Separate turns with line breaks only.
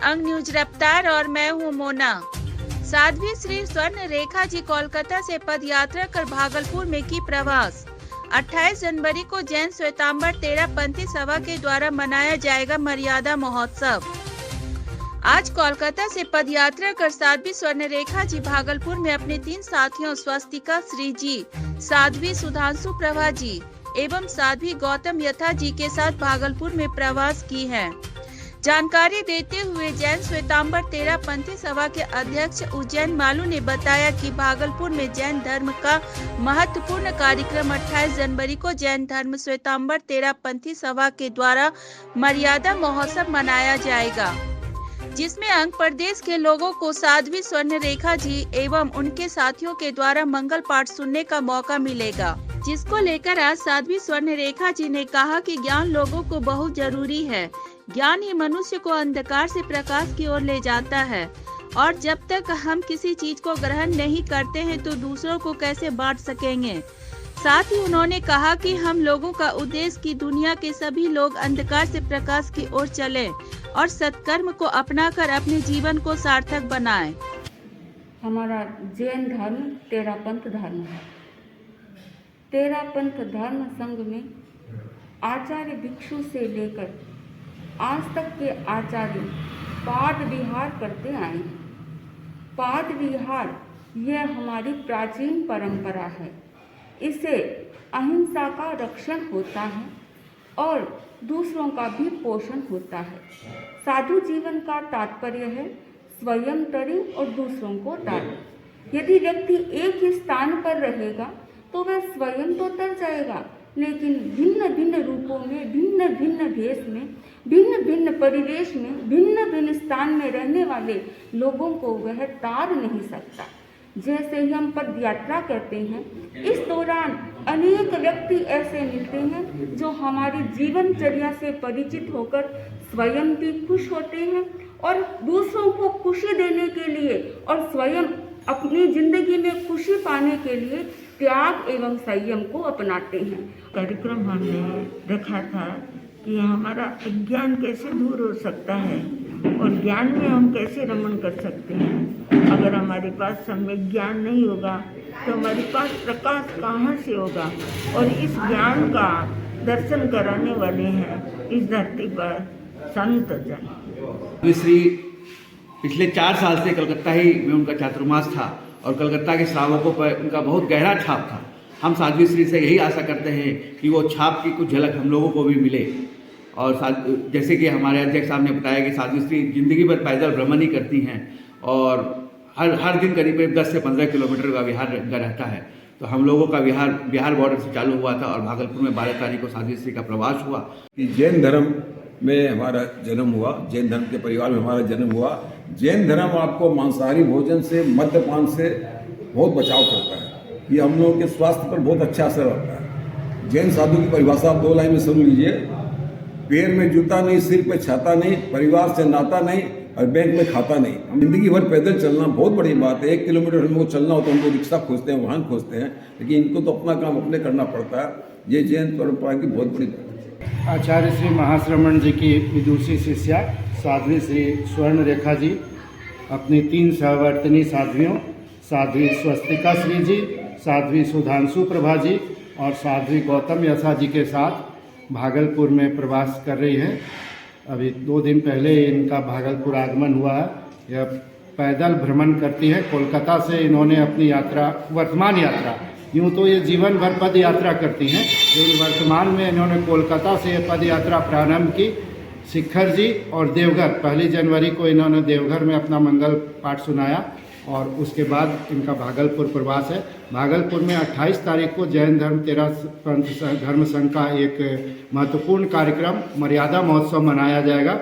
अंग न्यूज रफ्तार और मैं हूं मोना। साध्वी श्री स्वर्ण रेखा जी कोलकाता से पद यात्रा कर भागलपुर में की प्रवास। 28 जनवरी को जैन श्वेतांबर तेरहपंथी सभा के द्वारा मनाया जाएगा मर्यादा महोत्सव। आज कोलकाता से पद यात्रा कर साध्वी स्वर्ण रेखा जी भागलपुर में अपने 3 साथियों स्वस्तिका श्री जी, साध्वी सुधांशु प्रभा जी एवं साध्वी गौतम यथा जी के साथ भागलपुर में प्रवास की है। जानकारी देते हुए जैन श्वेतांबर तेरहपंथी सभा के अध्यक्ष उज्जैन मालू ने बताया कि भागलपुर में जैन धर्म का महत्वपूर्ण कार्यक्रम 28 जनवरी को जैन धर्म श्वेतांबर तेरहपंथी सभा के द्वारा मर्यादा महोत्सव मनाया जाएगा, जिसमें अंग प्रदेश के लोगों को साध्वी स्वर्ण रेखा जी एवं उनके साथियों के द्वारा मंगल पाठ सुनने का मौका मिलेगा, जिसको लेकर आज साध्वी स्वर्ण रेखा जी ने कहा कि ज्ञान लोगों को बहुत जरूरी है। ज्ञान ही मनुष्य को अंधकार से प्रकाश की ओर ले जाता है और जब तक हम किसी चीज को ग्रहण नहीं करते हैं तो दूसरों को कैसे बांट सकेंगे। साथ ही उन्होंने कहा कि हम लोगों का उद्देश्य कि दुनिया के सभी लोग अंधकार से प्रकाश की ओर चलें और सत्कर्म को अपनाकर अपने जीवन को सार्थक बनाएं।
हमारा जैन धर्म तेरहपंथ धर्म है। तेरहपंथ धर्म संघ में आचार्य भिक्षु से लेकर आज तक के आचार्य पाद विहार करते आए हैं। पाद विहार यह हमारी प्राचीन परंपरा है। इससे अहिंसा का रक्षण होता है और दूसरों का भी पोषण होता है। साधु जीवन का तात्पर्य है स्वयं तरे और दूसरों को तारे। यदि व्यक्ति एक ही स्थान पर रहेगा तो वह स्वयं तो तर जाएगा, लेकिन भिन्न भिन्न रूपों में, भिन्न भिन्न भेष में, भिन्न भिन्न परिवेश में, भिन्न भिन्न स्थान में रहने वाले लोगों को वह तार नहीं सकता। जैसे ही हम पद यात्रा करते हैं, इस दौरान अनेक व्यक्ति ऐसे मिलते हैं जो हमारी जीवनचर्या से परिचित होकर स्वयं भी खुश होते हैं और दूसरों को खुशी देने के लिए और स्वयं अपनी जिंदगी में खुशी पाने के लिए त्याग एवं संयम को अपनाते हैं।
कार्यक्रम हमने रखा था कि हमारा अज्ञान कैसे दूर हो सकता है और ज्ञान में हम कैसे रमण कर सकते हैं। अगर हमारे पास सम्यक ज्ञान नहीं होगा तो हमारे पास प्रकाश कहाँ से होगा। और इस ज्ञान का दर्शन कराने वाले हैं इस धरती पर संत जन।
श्री पिछले 4 साल से कलकत्ता ही में उनका चातुर्मास था और कलकत्ता के श्रावकों पर उनका बहुत गहरा छाप था। हम साध्वी श्री से यही आशा करते हैं कि वो छाप की कुछ झलक हम लोगों को भी मिले। और जैसे कि हमारे अध्यक्ष साहब ने बताया कि साध्वी श्री जिंदगी भर पैदल भ्रमण ही करती हैं और हर दिन करीब 10 से 15 किलोमीटर का विहार रहता है। तो हम लोगों का विहार बिहार बॉर्डर से चालू हुआ था और भागलपुर में 12 तारीख को साध्वी श्री का प्रवास हुआ।
जैन धर्म में हमारा जन्म हुआ, जैन धर्म के परिवार में हमारा जन्म हुआ। जैन धर्म आपको मांसाहारी भोजन से, मद्यपान से बहुत बचाव करता है। ये हम लोगों के स्वास्थ्य पर बहुत अच्छा असर होता है। जैन साधु की परिभाषा आप 2 लाइन में सुन लीजिए। पैर में जूता नहीं, सिर पे छाता नहीं, परिवार से नाता नहीं और बैंक में खाता नहीं। हम जिंदगी भर पैदल चलना बहुत बड़ी बात है। 1 किलोमीटर हम लोग चलना हो तो हम लोग रिक्शा खोजते हैं, वाहन खोजते हैं, लेकिन इनको तो अपना काम अपने करना पड़ता है। ये जैन परंपरा की बहुत बड़ी बात है।
आचार्य श्री महाश्रमण जी की विदुषी शिष्या साध्वी श्री स्वर्ण रेखा जी अपनी 3 सहवर्तिनी साध्वियों, साध्वी स्वस्तिका श्री जी, साध्वी सुधांशु प्रभा जी और साध्वी गौतम यथा जी के साथ भागलपुर में प्रवास कर रही है। अभी 2 दिन पहले इनका भागलपुर आगमन हुआ है। यह पैदल भ्रमण करती है। कोलकाता से इन्होंने अपनी यात्रा, वर्तमान यात्रा, यूँ तो ये जीवन भर पद यात्रा करती हैं, लेकिन वर्तमान में इन्होंने कोलकाता से पद यात्रा प्रारंभ की। शिखर जी और देवघर, 1 जनवरी को इन्होंने देवघर में अपना मंगल पाठ सुनाया और उसके बाद इनका भागलपुर प्रवास है। भागलपुर में 28 तारीख को जैन धर्म तेरहपंथ धर्म संघ का एक महत्वपूर्ण कार्यक्रम मर्यादा महोत्सव मनाया जाएगा,